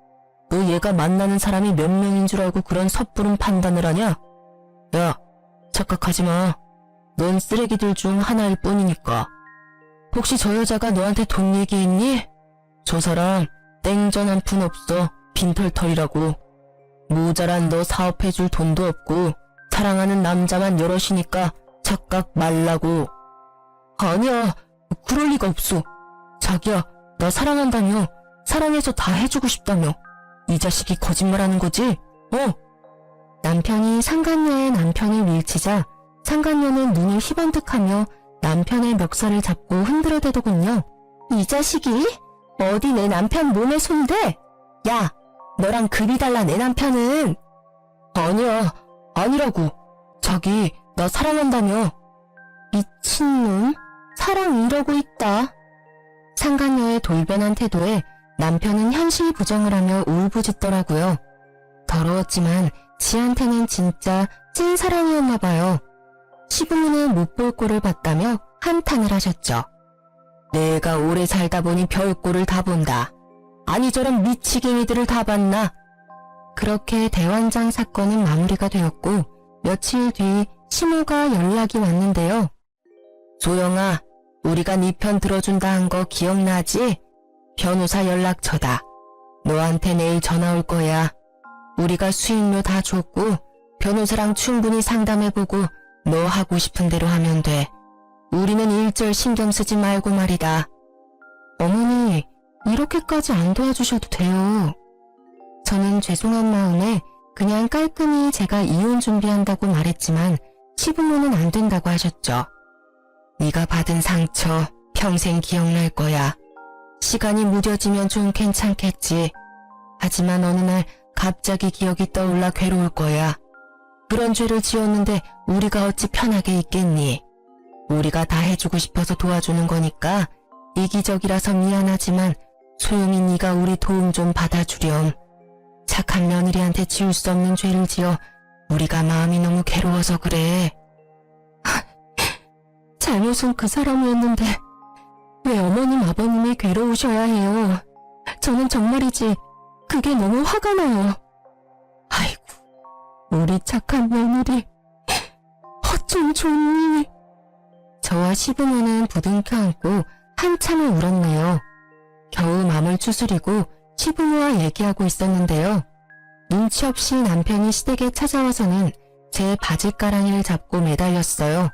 너 얘가 만나는 사람이 몇 명인 줄 알고 그런 섣부른 판단을 하냐? 야, 착각하지 마. 넌 쓰레기들 중 하나일 뿐이니까. 혹시 저 여자가 너한테 돈 얘기했니? 저 사람 땡전 한 푼 없어. 빈털털이라고. 모자란 너 사업해줄 돈도 없고 사랑하는 남자만 여럿이니까 착각 말라고. 아니야, 그럴 리가 없어. 자기야, 나 사랑한다며. 사랑해서 다 해주고 싶다며. 이 자식이 거짓말하는 거지? 남편이 상간녀의 남편을 밀치자 상간녀는 눈을 희번뜩하며 남편의 멱살을 잡고 흔들어대더군요. 이 자식이? 어디 내 남편 몸에 손대? 야, 너랑 급이 달라 내 남편은. 아니야, 아니라고. 자기, 나 사랑한다며. 미친놈, 사랑 이러고 있다. 상간녀의 돌변한 태도에 남편은 현실 부정을 하며 울부짖더라고요. 더러웠지만 지한테는 진짜 찐 사랑이었나 봐요. 시부모는 못 볼 꼴을 봤다며 한탄을 하셨죠. 내가 오래 살다 보니 별 꼴을 다 본다. 아니 저런 미치갱이들을 다 봤나? 그렇게 대환장 사건은 마무리가 되었고 며칠 뒤 시모가 연락이 왔는데요. 소영아, 우리가 네 편 들어준다 한 거 기억나지? 변호사 연락처다. 너한테 내일 전화 올 거야. 우리가 수임료 다 줬고 변호사랑 충분히 상담해보고 너 하고 싶은 대로 하면 돼. 우리는 일절 신경 쓰지 말고 말이다. 어머니, 이렇게까지 안 도와주셔도 돼요. 저는 죄송한 마음에 그냥 깔끔히 제가 이혼 준비한다고 말했지만 시부모는 안 된다고 하셨죠. 네가 받은 상처 평생 기억날 거야. 시간이 무뎌지면 좀 괜찮겠지. 하지만 어느 날 갑자기 기억이 떠올라 괴로울 거야. 그런 죄를 지었는데 우리가 어찌 편하게 있겠니? 우리가 다 해주고 싶어서 도와주는 거니까 이기적이라서 미안하지만 소영이 네가 우리 도움 좀 받아주렴. 착한 며느리한테 지울 수 없는 죄를 지어 우리가 마음이 너무 괴로워서 그래. 잘못은 그 사람이었는데 왜 어머님 아버님이 괴로우셔야 해요. 저는 정말이지 그게 너무 화가 나요. 아이고, 우리 착한 며느리 어쩜 좋니. 저와 시부모는 부둥켜 안고 한참을 울었네요. 겨우 맘을 추스리고 시부모와 얘기하고 있었는데요. 눈치 없이 남편이 시댁에 찾아와서는 제 바지가랑이를 잡고 매달렸어요.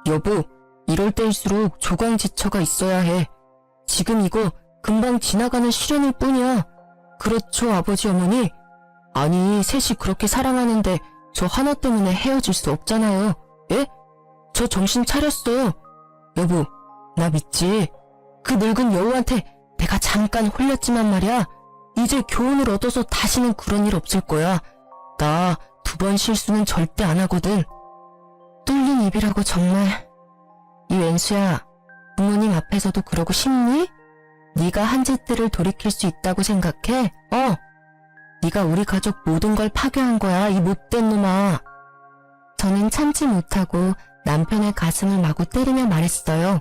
여보, 이럴 때일수록 조강지처가 있어야 해. 지금 이거 금방 지나가는 시련일 뿐이야. 그렇죠, 아버지 어머니? 아니, 셋이 그렇게 사랑하는데 저 하나 때문에 헤어질 수 없잖아요. 예? 저 정신 차렸어요. 여보, 나 믿지? 그 늙은 여우한테 내가 잠깐 홀렸지만 말이야. 이제 교훈을 얻어서 다시는 그런 일 없을 거야. 나 2번 실수는 절대 안 하거든. 뚫린 입이라고 정말. 이 웬수야, 부모님 앞에서도 그러고 싶니? 네가 한 짓들을 돌이킬 수 있다고 생각해? 네가 우리 가족 모든 걸 파괴한 거야, 이 못된 놈아. 저는 참지 못하고 남편의 가슴을 마구 때리며 말했어요.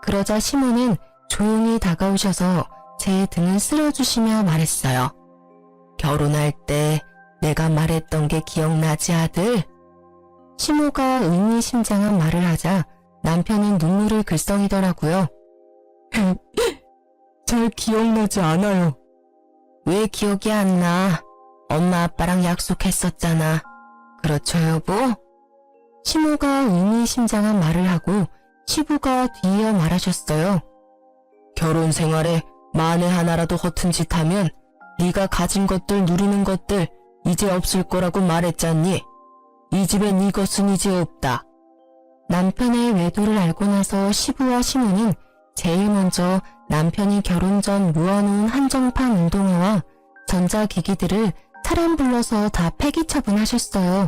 그러자 시모는 조용히 다가오셔서 제 등을 쓸어주시며 말했어요. 결혼할 때 내가 말했던 게 기억나지, 아들? 시모가 의미심장한 말을 하자 남편은 눈물을 글썽이더라고요. 잘 기억나지 않아요. 왜 기억이 안 나? 엄마 아빠랑 약속했었잖아. 그렇죠, 여보? 시모가 의미심장한 말을 하고 시부가 뒤이어 말하셨어요. 결혼 생활에 만에 하나라도 허튼 짓 하면 네가 가진 것들 누리는 것들 이제 없을 거라고 말했잖니. 이 집엔 이것은 이제 없다. 남편의 외도를 알고 나서 시부와 시모는 제일 먼저 남편이 결혼 전 모아놓은 한정판 운동화와 전자기기들을 사람 불러서 다 폐기 처분하셨어요.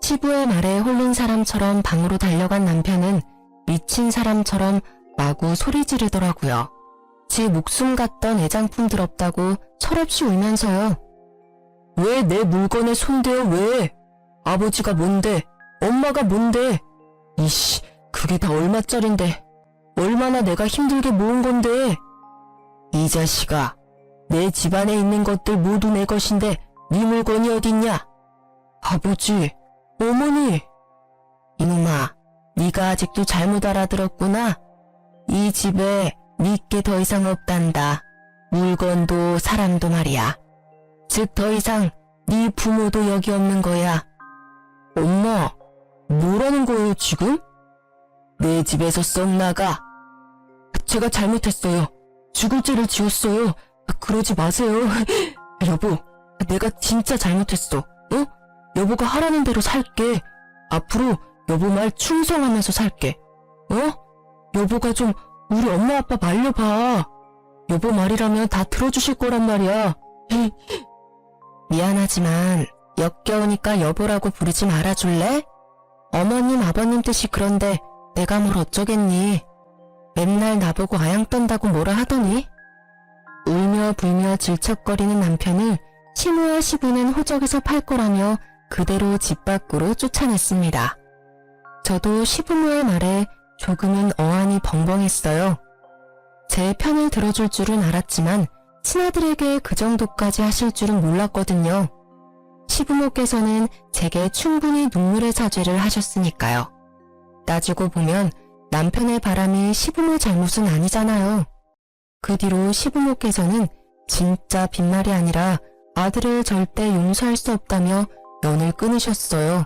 시부의 말에 홀린 사람처럼 방으로 달려간 남편은 미친 사람처럼 마구 소리 지르더라고요. 지 목숨 같던 애장품들 없다고 철없이 울면서요. 왜 내 물건에 손대요, 왜? 아버지가 뭔데? 엄마가 뭔데? 이씨, 그게 다 얼마짜린데? 얼마나 내가 힘들게 모은 건데? 이 자식아, 내 집안에 있는 것들 모두 내 것인데 네 물건이 어딨냐? 아버지, 어머니. 이놈아, 네가 아직도 잘못 알아들었구나. 이 집에 네게 더 이상 없단다. 물건도 사람도 말이야. 즉 더 이상 네 부모도 여기 없는 거야. 엄마, 뭐라는 거예요 지금? 내 집에서 썩 나가. 제가 잘못했어요. 죽을 죄를 지었어요. 그러지 마세요. 여보, 내가 진짜 잘못했어. 여보가 하라는 대로 살게. 앞으로 여보 말 충성하면서 살게. 여보가 좀 우리 엄마 아빠 말려봐. 여보 말이라면 다 들어주실 거란 말이야. 미안하지만 역겨우니까 여보라고 부르지 말아줄래? 어머님 아버님 뜻이 그런데 내가 뭘 어쩌겠니. 맨날 나보고 아양 떤다고 뭐라 하더니. 울며 불며 질척거리는 남편을 시모와 시부는 호적에서 팔 거라며 그대로 집 밖으로 쫓아냈습니다. 저도 시부모의 말에 조금은 어안이 벙벙했어요. 제 편을 들어줄 줄은 알았지만 친아들에게 그 정도까지 하실 줄은 몰랐거든요. 시부모께서는 제게 충분히 눈물의 사죄를 하셨으니까요. 따지고 보면 남편의 바람이 시부모 잘못은 아니잖아요. 그 뒤로 시부모께서는 진짜 빈말이 아니라 아들을 절대 용서할 수 없다며 연을 끊으셨어요.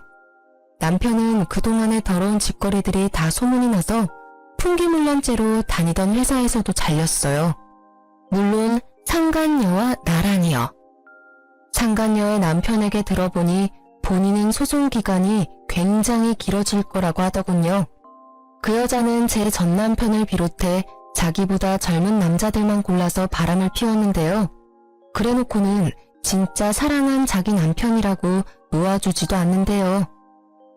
남편은 그동안의 더러운 짓거리들이 다 소문이 나서 풍기물란죄로 다니던 회사에서도 잘렸어요. 물론 상간녀와 나란히요. 상간녀의 남편에게 들어보니 본인은 소송 기간이 굉장히 길어질 거라고 하더군요. 그 여자는 제 전남편을 비롯해 자기보다 젊은 남자들만 골라서 바람을 피웠는데요. 그래놓고는 진짜 사랑한 자기 남편이라고 놓아주지도 않는데요.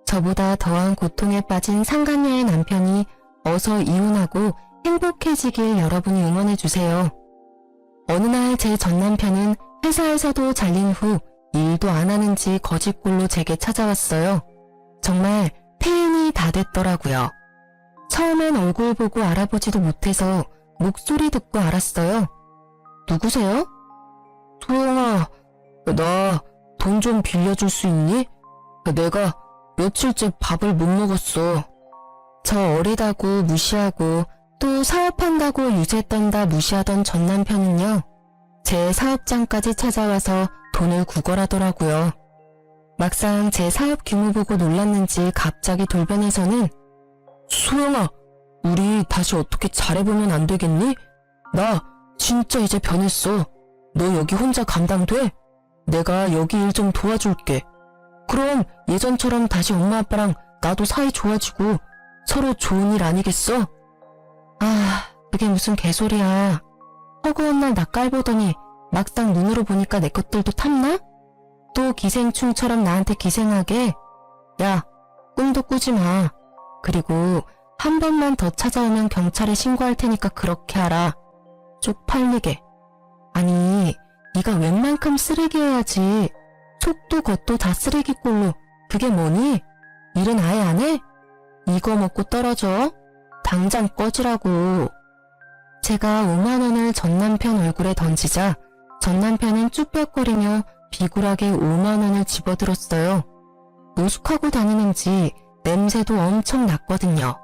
저보다 더한 고통에 빠진 상간녀의 남편이 어서 이혼하고 행복해지길 여러분이 응원해주세요. 어느 날 제 전남편은 회사에서도 잘린 후 일도 안 하는지 거짓골로 제게 찾아왔어요. 정말 폐인이 다 됐더라고요. 처음엔 얼굴 보고 알아보지도 못해서 목소리 듣고 알았어요. 누구세요? 소영아, 나 돈 좀 빌려줄 수 있니? 내가 며칠째 밥을 못 먹었어. 저 어리다고 무시하고 또 사업한다고 유세 떤다 무시하던 전 남편은요. 제 사업장까지 찾아와서 돈을 구걸하더라고요. 막상 제 사업 규모 보고 놀랐는지 갑자기 돌변해서는 소영아, 우리 다시 어떻게 잘해보면 안 되겠니? 나 진짜 이제 변했어. 너 여기 혼자 감당돼? 내가 여기 일 좀 도와줄게. 그럼 예전처럼 다시 엄마 아빠랑 나도 사이 좋아지고 서로 좋은 일 아니겠어? 그게 무슨 개소리야. 허구한 날 나 깔보더니 막상 눈으로 보니까 내 것들도 탐나? 또 기생충처럼 나한테 기생하게? 야, 꿈도 꾸지 마. 그리고 한 번만 더 찾아오면 경찰에 신고할 테니까 그렇게 하라. 쪽팔리게. 아니, 네가 웬만큼 쓰레기여야지. 속도 겉도 다 쓰레기꼴로. 그게 뭐니? 일은 아예 안 해? 이거 먹고 떨어져? 당장 꺼지라고. 제가 5만 원을 전 남편 얼굴에 던지자 전 남편은 쭈뼛거리며 비굴하게 5만 원을 집어들었어요. 노숙하고 다니는지 냄새도 엄청 났거든요.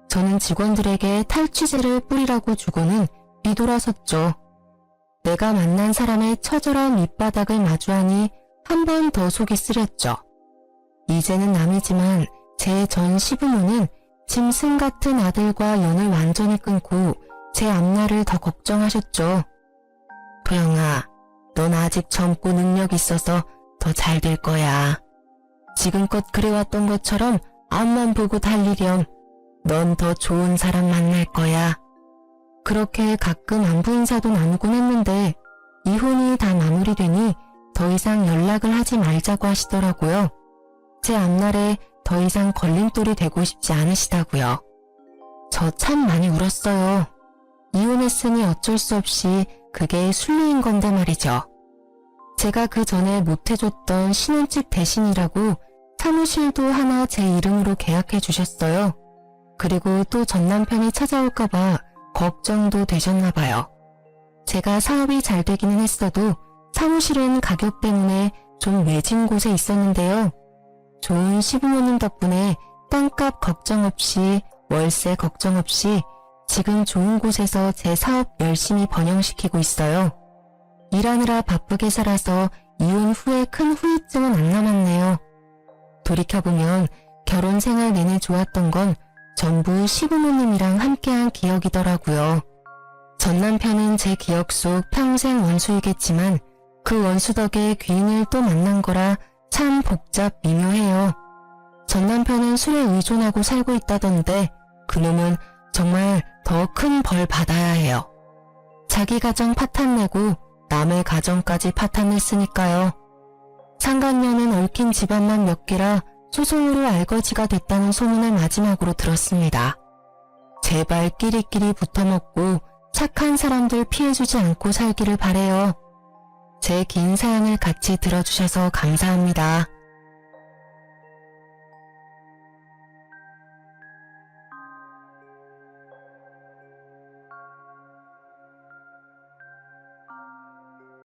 저는 직원들에게 탈취제를 뿌리라고 주고는 뒤돌아섰죠. 내가 만난 사람의 처절한 밑바닥을 마주하니 한 번 더 속이 쓰렸죠. 이제는 남이지만 제 전 시부모는 짐승 같은 아들과 연을 완전히 끊고 제 앞날을 더 걱정하셨죠. 도영아, 넌 아직 젊고 능력 있어서 더 잘 될 거야. 지금껏 그래왔던 것처럼 앞만 보고 달리렴. 넌 더 좋은 사람 만날 거야. 그렇게 가끔 안부 인사도 나누곤 했는데 이혼이 다 마무리되니 더 이상 연락을 하지 말자고 하시더라고요. 제 앞날에 더 이상 걸림돌이 되고 싶지 않으시다고요. 저 참 많이 울었어요. 이혼했으니 어쩔 수 없이 그게 순리인 건데 말이죠. 제가 그 전에 못해줬던 신혼집 대신이라고 사무실도 하나 제 이름으로 계약해 주셨어요. 그리고 또 전 남편이 찾아올까봐 걱정도 되셨나 봐요. 제가 사업이 잘 되기는 했어도 사무실은 가격 때문에 좀 외진 곳에 있었는데요. 좋은 시부모님 덕분에 땅값 걱정 없이 월세 걱정 없이 지금 좋은 곳에서 제 사업 열심히 번영시키고 있어요. 일하느라 바쁘게 살아서 이혼 후에 큰 후유증은 안 남았네요. 돌이켜보면 결혼 생활 내내 좋았던 건 전부 시부모님이랑 함께한 기억이더라고요. 전 남편은 제 기억 속 평생 원수이겠지만 그 원수 덕에 귀인을 또 만난 거라 참 복잡 미묘해요. 전 남편은 술에 의존하고 살고 있다던데 그놈은 정말 더 큰 벌 받아야 해요. 자기 가정 파탄내고 남의 가정까지 파탄냈으니까요. 상간녀는 얽힌 집안만 몇 개라 소송으로 알거지가 됐다는 소문을 마지막으로 들었습니다. 제발 끼리끼리 붙어먹고 착한 사람들 피해주지 않고 살기를 바래요. 제 긴 사연을 같이 들어주셔서 감사합니다.